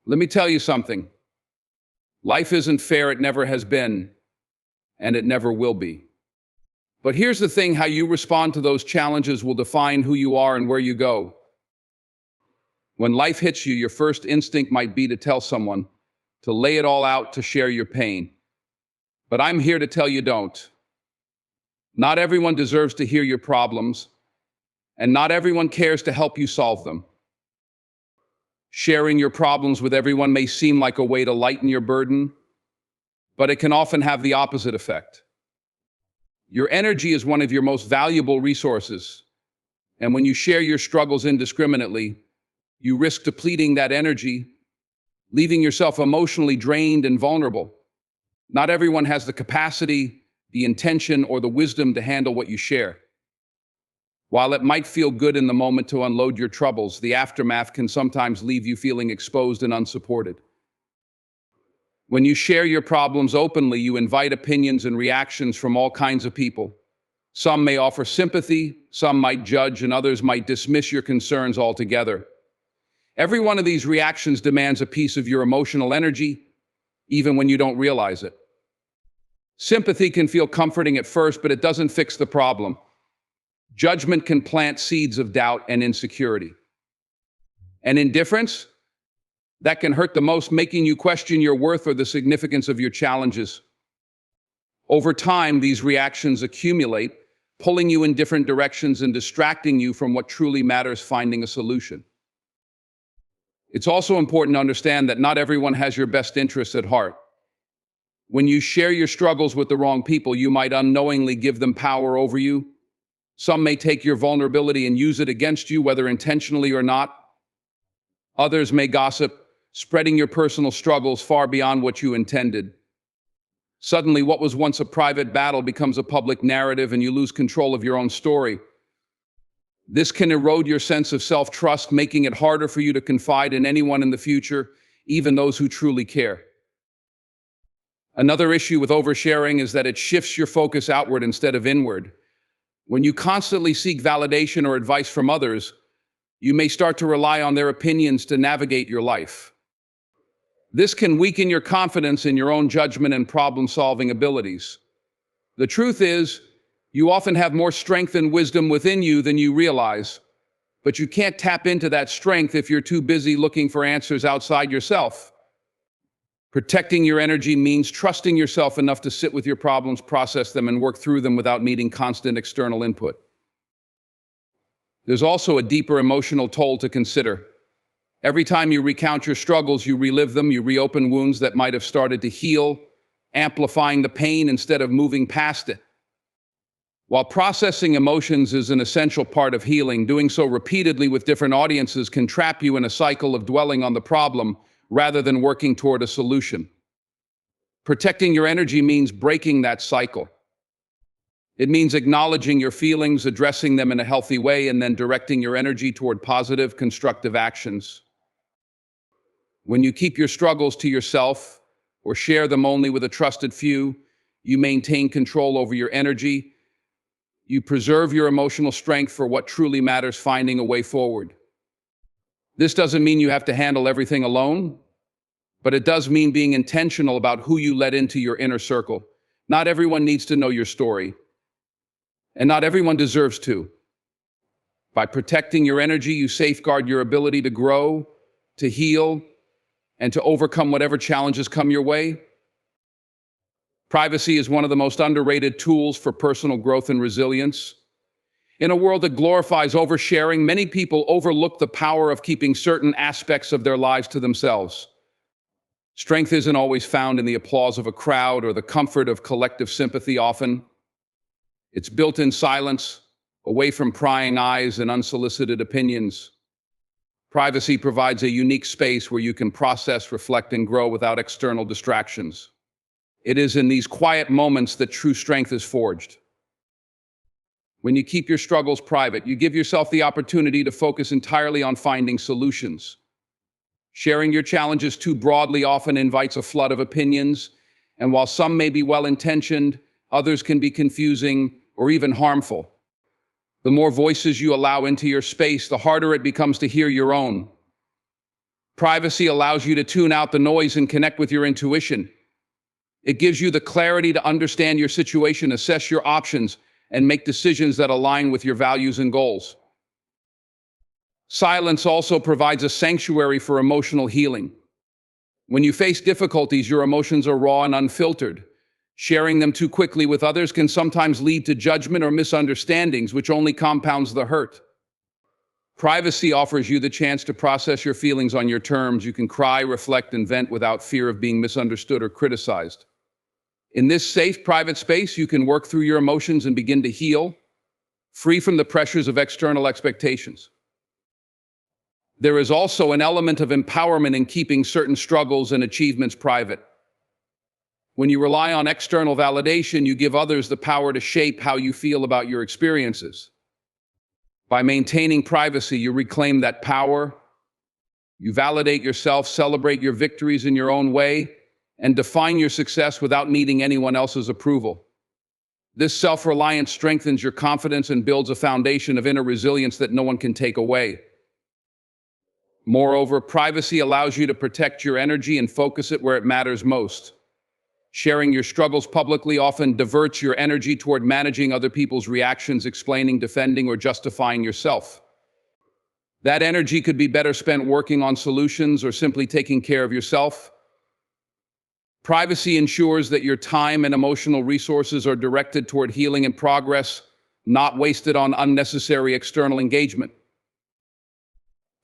Let me tell you something. Life isn't fair, it never has been, and it never will be. But here's the thing, how you respond to those challenges will define who you are and where you go. When life hits you, your first instinct might be to tell someone, to lay it all out, to share your pain. But I'm here to tell you don't. Not everyone deserves to hear your problems, and not everyone cares to help you solve them. Sharing your problems with everyone may seem like a way to lighten your burden, but it can often have the opposite effect. Your energy is one of your most valuable resources, and when you share your struggles indiscriminately, you risk depleting that energy, leaving yourself emotionally drained and vulnerable. Not everyone has the capacity, the intention, or the wisdom to handle what you share. While it might feel good in the moment to unload your troubles, the aftermath can sometimes leave you feeling exposed and unsupported. When you share your problems openly, you invite opinions and reactions from all kinds of people. Some may offer sympathy, some might judge, and others might dismiss your concerns altogether. Every one of these reactions demands a piece of your emotional energy, even when you don't realize it. Sympathy can feel comforting at first, but it doesn't fix the problem. Judgment can plant seeds of doubt and insecurity. And indifference? That can hurt the most, making you question your worth or the significance of your challenges. Over time, these reactions accumulate, pulling you in different directions and distracting you from what truly matters, finding a solution. It's also important to understand that not everyone has your best interests at heart. When you share your struggles with the wrong people, you might unknowingly give them power over you. Some may take your vulnerability and use it against you, whether intentionally or not. Others may gossip, spreading your personal struggles far beyond what you intended. Suddenly, what was once a private battle becomes a public narrative, and you lose control of your own story. This can erode your sense of self-trust, making it harder for you to confide in anyone in the future, even those who truly care. Another issue with oversharing is that it shifts your focus outward instead of inward. When you constantly seek validation or advice from others, you may start to rely on their opinions to navigate your life. This can weaken your confidence in your own judgment and problem-solving abilities. The truth is, you often have more strength and wisdom within you than you realize, but you can't tap into that strength if you're too busy looking for answers outside yourself. Protecting your energy means trusting yourself enough to sit with your problems, process them, and work through them without needing constant external input. There's also a deeper emotional toll to consider. Every time you recount your struggles, you relive them, you reopen wounds that might have started to heal, amplifying the pain instead of moving past it. While processing emotions is an essential part of healing, doing so repeatedly with different audiences can trap you in a cycle of dwelling on the problem rather than working toward a solution. Protecting your energy means breaking that cycle. It means acknowledging your feelings, addressing them in a healthy way, and then directing your energy toward positive, constructive actions. When you keep your struggles to yourself or share them only with a trusted few, you maintain control over your energy. You preserve your emotional strength for what truly matters, finding a way forward. This doesn't mean you have to handle everything alone, but it does mean being intentional about who you let into your inner circle. Not everyone needs to know your story, and not everyone deserves to. By protecting your energy, you safeguard your ability to grow, to heal, and to overcome whatever challenges come your way. Privacy is one of the most underrated tools for personal growth and resilience. In a world that glorifies oversharing, many people overlook the power of keeping certain aspects of their lives to themselves. Strength isn't always found in the applause of a crowd or the comfort of collective sympathy. Often, it's built in silence, away from prying eyes and unsolicited opinions. Privacy provides a unique space where you can process, reflect, and grow without external distractions. It is in these quiet moments that true strength is forged. When you keep your struggles private, you give yourself the opportunity to focus entirely on finding solutions. Sharing your challenges too broadly often invites a flood of opinions, and while some may be well-intentioned, others can be confusing or even harmful. The more voices you allow into your space, the harder it becomes to hear your own. Privacy allows you to tune out the noise and connect with your intuition. It gives you the clarity to understand your situation, assess your options, and make decisions that align with your values and goals. Silence also provides a sanctuary for emotional healing. When you face difficulties, your emotions are raw and unfiltered. Sharing them too quickly with others can sometimes lead to judgment or misunderstandings, which only compounds the hurt. Privacy offers you the chance to process your feelings on your terms. You can cry, reflect, and vent without fear of being misunderstood or criticized. In this safe, private space, you can work through your emotions and begin to heal, free from the pressures of external expectations. There is also an element of empowerment in keeping certain struggles and achievements private. When you rely on external validation, you give others the power to shape how you feel about your experiences. By maintaining privacy, you reclaim that power. You validate yourself, celebrate your victories in your own way, and define your success without needing anyone else's approval. This self-reliance strengthens your confidence and builds a foundation of inner resilience that no one can take away. Moreover, privacy allows you to protect your energy and focus it where it matters most. Sharing your struggles publicly often diverts your energy toward managing other people's reactions, explaining, defending, or justifying yourself. That energy could be better spent working on solutions or simply taking care of yourself. Privacy ensures that your time and emotional resources are directed toward healing and progress, not wasted on unnecessary external engagement.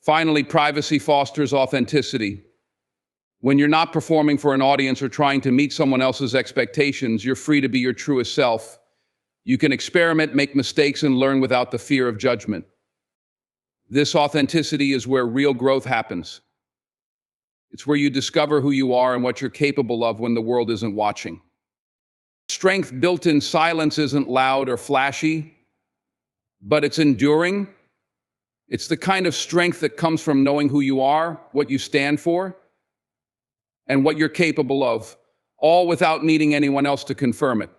Finally, privacy fosters authenticity. When you're not performing for an audience or trying to meet someone else's expectations, you're free to be your truest self. You can experiment, make mistakes, and learn without the fear of judgment. This authenticity is where real growth happens. It's where you discover who you are and what you're capable of when the world isn't watching. Strength built in silence isn't loud or flashy, but it's enduring. It's the kind of strength that comes from knowing who you are, what you stand for, and what you're capable of, all without needing anyone else to confirm it.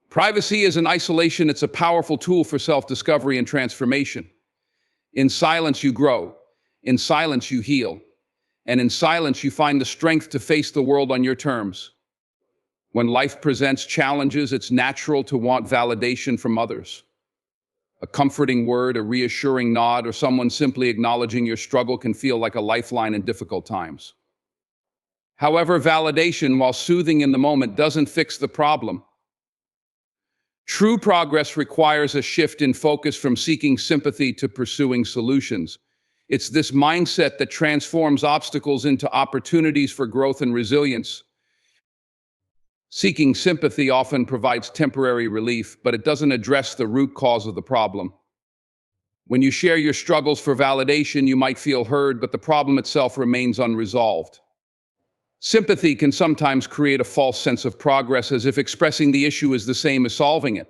Privacy isn't isolation, it's a powerful tool for self-discovery and transformation. In silence, you grow. In silence, you heal. And in silence, you find the strength to face the world on your terms. When life presents challenges, it's natural to want validation from others. A comforting word, a reassuring nod, or someone simply acknowledging your struggle can feel like a lifeline in difficult times. However, validation, while soothing in the moment, doesn't fix the problem. True progress requires a shift in focus from seeking sympathy to pursuing solutions. It's this mindset that transforms obstacles into opportunities for growth and resilience. Seeking sympathy often provides temporary relief, but it doesn't address the root cause of the problem. When you share your struggles for validation, you might feel heard, but the problem itself remains unresolved. Sympathy can sometimes create a false sense of progress, as if expressing the issue is the same as solving it.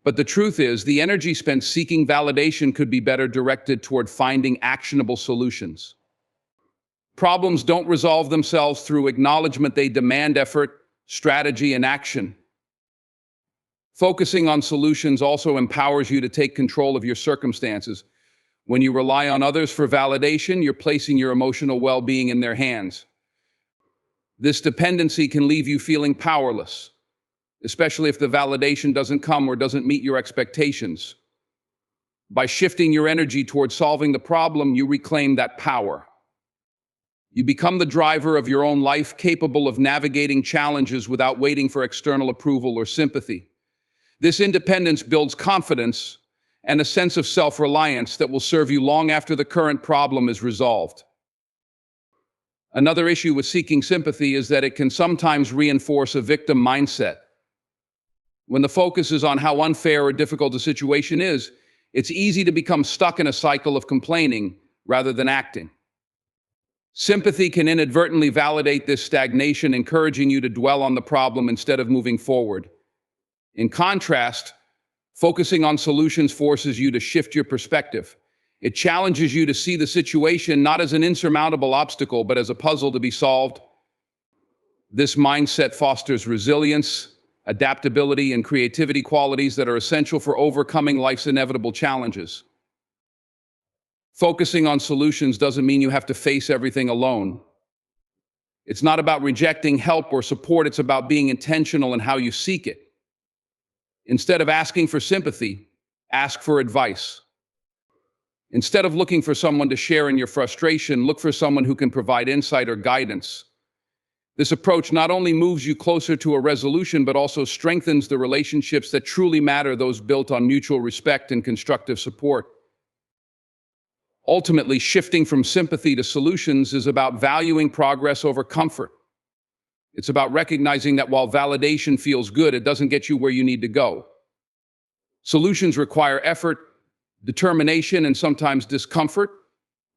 But the truth is, the energy spent seeking validation could be better directed toward finding actionable solutions. Problems don't resolve themselves through acknowledgement, they demand effort, strategy, and action. Focusing on solutions also empowers you to take control of your circumstances. When you rely on others for validation, you're placing your emotional well-being in their hands. This dependency can leave you feeling powerless, especially if the validation doesn't come or doesn't meet your expectations. By shifting your energy toward solving the problem, you reclaim that power. You become the driver of your own life, capable of navigating challenges without waiting for external approval or sympathy. This independence builds confidence and a sense of self-reliance that will serve you long after the current problem is resolved. Another issue with seeking sympathy is that it can sometimes reinforce a victim mindset. When the focus is on how unfair or difficult a situation is, it's easy to become stuck in a cycle of complaining rather than acting. Sympathy can inadvertently validate this stagnation, encouraging you to dwell on the problem instead of moving forward. In contrast, focusing on solutions forces you to shift your perspective. It challenges you to see the situation not as an insurmountable obstacle, but as a puzzle to be solved. This mindset fosters resilience, adaptability, and creativity, qualities that are essential for overcoming life's inevitable challenges. Focusing on solutions doesn't mean you have to face everything alone. It's not about rejecting help or support, it's about being intentional in how you seek it. Instead of asking for sympathy, ask for advice. Instead of looking for someone to share in your frustration, look for someone who can provide insight or guidance. This approach not only moves you closer to a resolution, but also strengthens the relationships that truly matter, those built on mutual respect and constructive support. Ultimately, shifting from sympathy to solutions is about valuing progress over comfort. It's about recognizing that while validation feels good, it doesn't get you where you need to go. Solutions require effort, determination, and sometimes discomfort,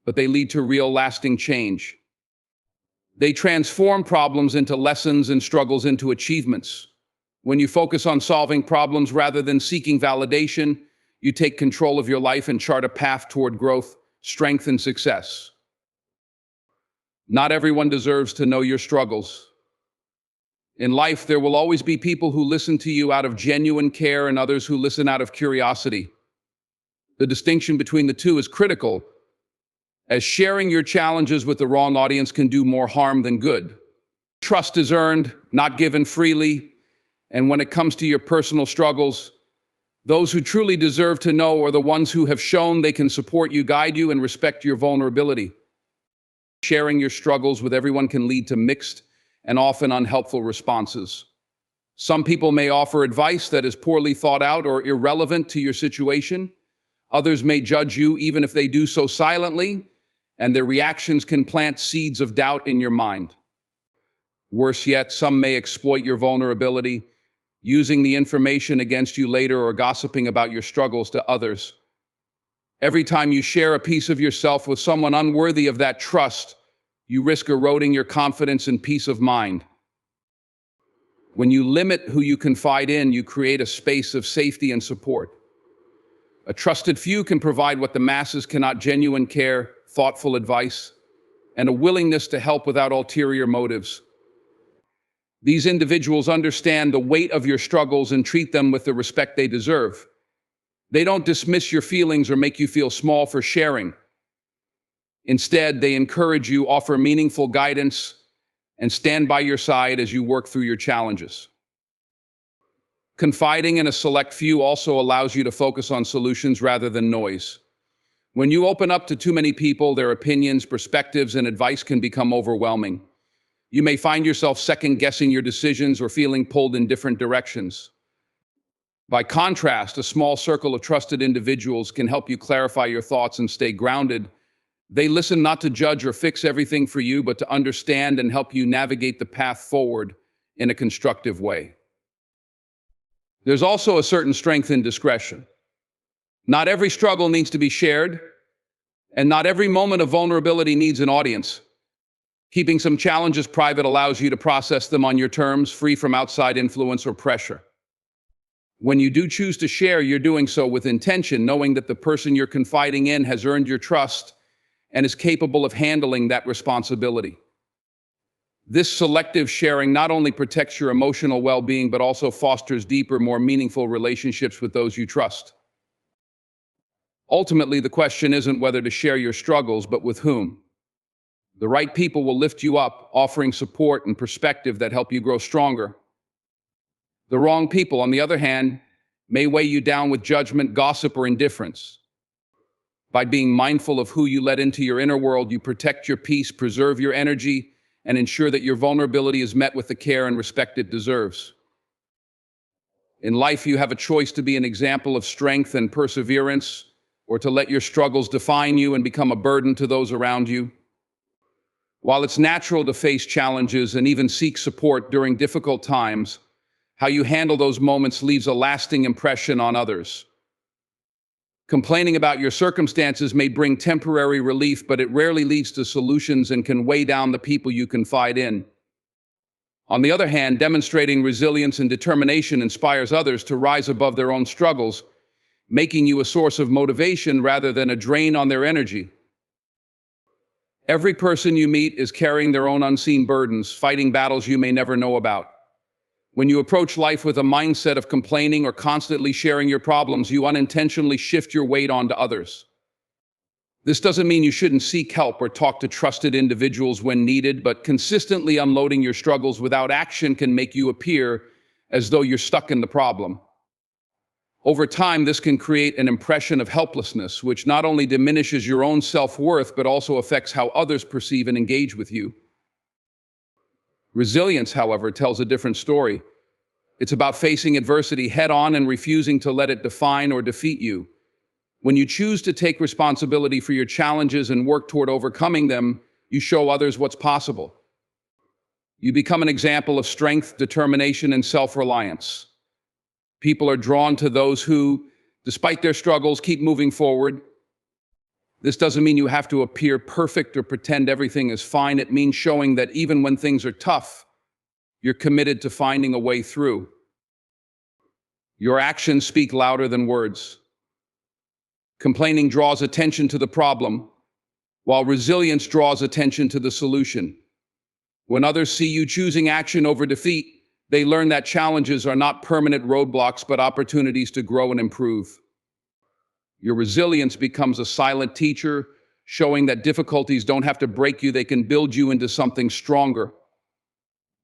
but they lead to real lasting change. They transform problems into lessons and struggles into achievements. When you focus on solving problems rather than seeking validation, you take control of your life and chart a path toward growth, strength, and success. Not everyone deserves to know your struggles. In life, there will always be people who listen to you out of genuine care and others who listen out of curiosity. The distinction between the two is critical, as sharing your challenges with the wrong audience can do more harm than good. Trust is earned, not given freely, and when it comes to your personal struggles, those who truly deserve to know are the ones who have shown they can support you, guide you, and respect your vulnerability. Sharing your struggles with everyone can lead to mixed and often unhelpful responses. Some people may offer advice that is poorly thought out or irrelevant to your situation. Others may judge you even if they do so silently, and their reactions can plant seeds of doubt in your mind. Worse yet, some may exploit your vulnerability, using the information against you later or gossiping about your struggles to others. Every time you share a piece of yourself with someone unworthy of that trust, you risk eroding your confidence and peace of mind. When you limit who you confide in, you create a space of safety and support. A trusted few can provide what the masses cannot: genuine care, thoughtful advice, and a willingness to help without ulterior motives. These individuals understand the weight of your struggles and treat them with the respect they deserve. They don't dismiss your feelings or make you feel small for sharing. Instead, they encourage you, offer meaningful guidance, and stand by your side as you work through your challenges. Confiding in a select few also allows you to focus on solutions rather than noise. When you open up to too many people, their opinions, perspectives, and advice can become overwhelming. You may find yourself second-guessing your decisions or feeling pulled in different directions. By contrast, a small circle of trusted individuals can help you clarify your thoughts and stay grounded. They listen not to judge or fix everything for you, but to understand and help you navigate the path forward in a constructive way. There's also a certain strength in discretion. Not every struggle needs to be shared, and not every moment of vulnerability needs an audience. Keeping some challenges private allows you to process them on your terms, free from outside influence or pressure. When you do choose to share, you're doing so with intention, knowing that the person you're confiding in has earned your trust and is capable of handling that responsibility. This selective sharing not only protects your emotional well-being, but also fosters deeper, more meaningful relationships with those you trust. Ultimately, the question isn't whether to share your struggles, but with whom. The right people will lift you up, offering support and perspective that help you grow stronger. The wrong people, on the other hand, may weigh you down with judgment, gossip, or indifference. By being mindful of who you let into your inner world, you protect your peace, preserve your energy, and ensure that your vulnerability is met with the care and respect it deserves. In life, you have a choice to be an example of strength and perseverance, or to let your struggles define you and become a burden to those around you. While it's natural to face challenges and even seek support during difficult times, how you handle those moments leaves a lasting impression on others. Complaining about your circumstances may bring temporary relief, but it rarely leads to solutions and can weigh down the people you confide in. On the other hand, demonstrating resilience and determination inspires others to rise above their own struggles, making you a source of motivation rather than a drain on their energy. Every person you meet is carrying their own unseen burdens, fighting battles you may never know about. When you approach life with a mindset of complaining or constantly sharing your problems, you unintentionally shift your weight onto others. This doesn't mean you shouldn't seek help or talk to trusted individuals when needed, but consistently unloading your struggles without action can make you appear as though you're stuck in the problem. Over time, this can create an impression of helplessness, which not only diminishes your own self-worth, but also affects how others perceive and engage with you. Resilience, however, tells a different story. It's about facing adversity head-on and refusing to let it define or defeat you. When you choose to take responsibility for your challenges and work toward overcoming them, you show others what's possible. You become an example of strength, determination, and self-reliance. People are drawn to those who, despite their struggles, keep moving forward. This doesn't mean you have to appear perfect or pretend everything is fine. It means showing that even when things are tough, you're committed to finding a way through. Your actions speak louder than words. Complaining draws attention to the problem, while resilience draws attention to the solution. When others see you choosing action over defeat, they learn that challenges are not permanent roadblocks, but opportunities to grow and improve. Your resilience becomes a silent teacher, showing that difficulties don't have to break you, they can build you into something stronger.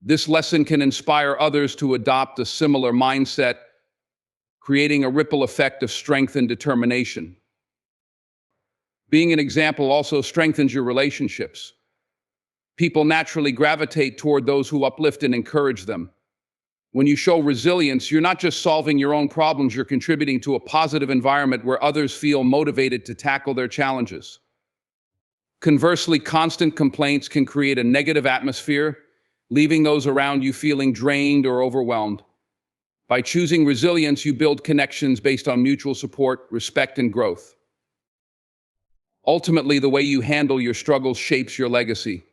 This lesson can inspire others to adopt a similar mindset, creating a ripple effect of strength and determination. Being an example also strengthens your relationships. People naturally gravitate toward those who uplift and encourage them. When you show resilience, you're not just solving your own problems, you're contributing to a positive environment where others feel motivated to tackle their challenges. Conversely, constant complaints can create a negative atmosphere, leaving those around you feeling drained or overwhelmed. By choosing resilience, you build connections based on mutual support, respect, and growth. Ultimately, the way you handle your struggles shapes your legacy.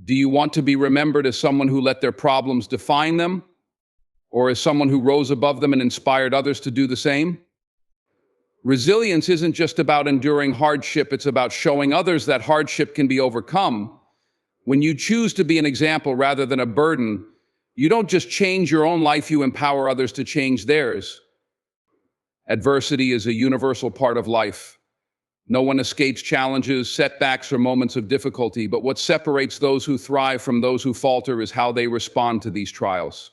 Do you want to be remembered as someone who let their problems define them, or as someone who rose above them and inspired others to do the same? Resilience isn't just about enduring hardship, it's about showing others that hardship can be overcome. When you choose to be an example rather than a burden, you don't just change your own life, you empower others to change theirs. Adversity is a universal part of life. No one escapes challenges, setbacks, or moments of difficulty, but what separates those who thrive from those who falter is how they respond to these trials.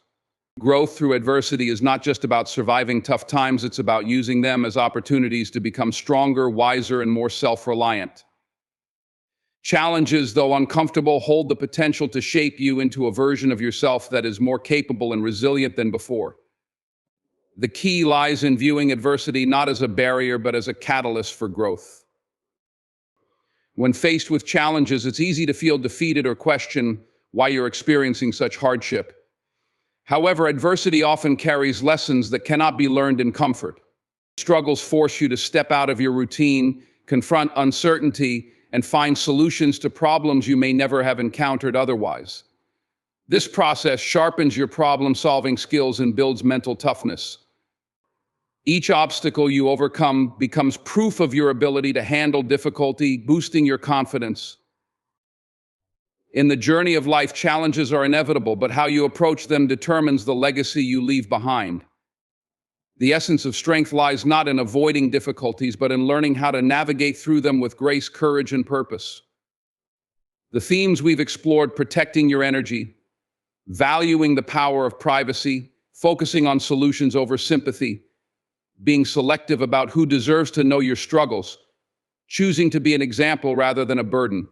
Growth through adversity is not just about surviving tough times, it's about using them as opportunities to become stronger, wiser, and more self-reliant. Challenges, though uncomfortable, hold the potential to shape you into a version of yourself that is more capable and resilient than before. The key lies in viewing adversity not as a barrier, but as a catalyst for growth. When faced with challenges, it's easy to feel defeated or question why you're experiencing such hardship. However, adversity often carries lessons that cannot be learned in comfort. Struggles force you to step out of your routine, confront uncertainty, and find solutions to problems you may never have encountered otherwise. This process sharpens your problem-solving skills and builds mental toughness. Each obstacle you overcome becomes proof of your ability to handle difficulty, boosting your confidence. In the journey of life, challenges are inevitable, but how you approach them determines the legacy you leave behind. The essence of strength lies not in avoiding difficulties, but in learning how to navigate through them with grace, courage, and purpose. The themes we've explored: protecting your energy, valuing the power of privacy, focusing on solutions over sympathy, being selective about who deserves to know your struggles, choosing to be an example rather than a burden,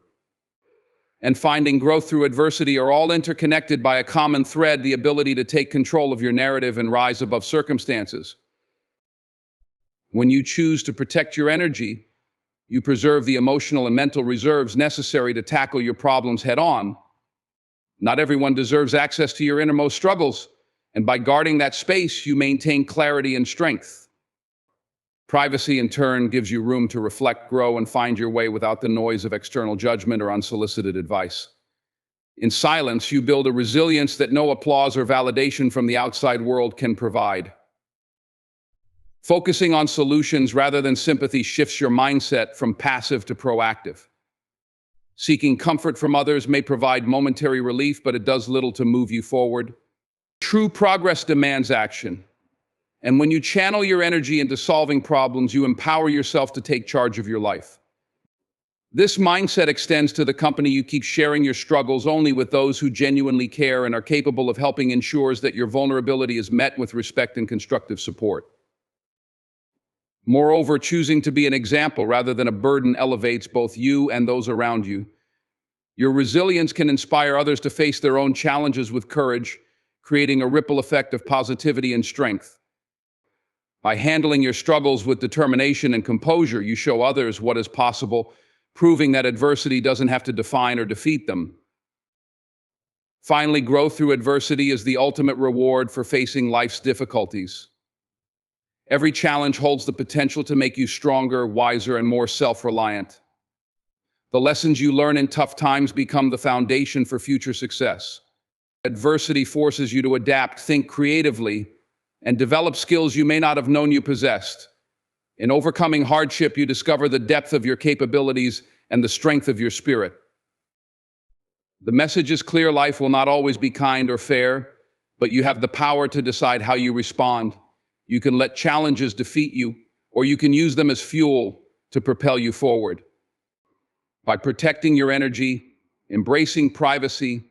and finding growth through adversity are all interconnected by a common thread: the ability to take control of your narrative and rise above circumstances. When you choose to protect your energy, you preserve the emotional and mental reserves necessary to tackle your problems head-on. Not everyone deserves access to your innermost struggles, and by guarding that space, you maintain clarity and strength. Privacy, in turn, gives you room to reflect, grow, and find your way without the noise of external judgment or unsolicited advice. In silence, you build a resilience that no applause or validation from the outside world can provide. Focusing on solutions rather than sympathy shifts your mindset from passive to proactive. Seeking comfort from others may provide momentary relief, but it does little to move you forward. True progress demands action. And when you channel your energy into solving problems, you empower yourself to take charge of your life. This mindset extends to the company you keep sharing your struggles only with those who genuinely care and are capable of helping ensures that your vulnerability is met with respect and constructive support. Moreover, choosing to be an example rather than a burden elevates both you and those around you. Your resilience can inspire others to face their own challenges with courage, creating a ripple effect of positivity and strength. By handling your struggles with determination and composure, you show others what is possible, proving that adversity doesn't have to define or defeat them. Finally, growth through adversity is the ultimate reward for facing life's difficulties. Every challenge holds the potential to make you stronger, wiser, and more self-reliant. The lessons you learn in tough times become the foundation for future success. Adversity forces you to adapt, think creatively, and develop skills you may not have known you possessed. In overcoming hardship, you discover the depth of your capabilities and the strength of your spirit. The message is clear: life will not always be kind or fair, but you have the power to decide how you respond. You can let challenges defeat you, or you can use them as fuel to propel you forward. By protecting your energy, embracing privacy,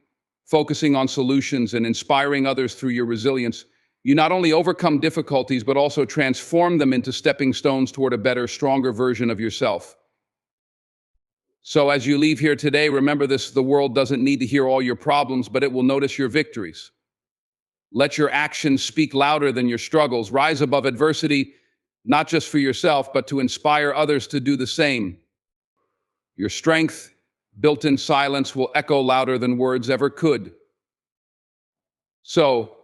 focusing on solutions, and inspiring others through your resilience, you not only overcome difficulties, but also transform them into stepping stones toward a better, stronger version of yourself. So as you leave here today, remember this: the world doesn't need to hear all your problems, but it will notice your victories. Let your actions speak louder than your struggles. Rise above adversity, not just for yourself, but to inspire others to do the same. Your strength, built in silence, will echo louder than words ever could. So,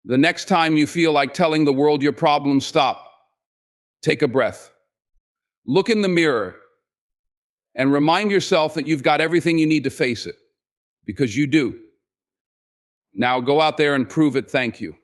the next time you feel like telling the world your problems, stop. Take a breath. Look in the mirror and remind yourself that you've got everything you need to face it, because you do. Now go out there and prove it. Thank you.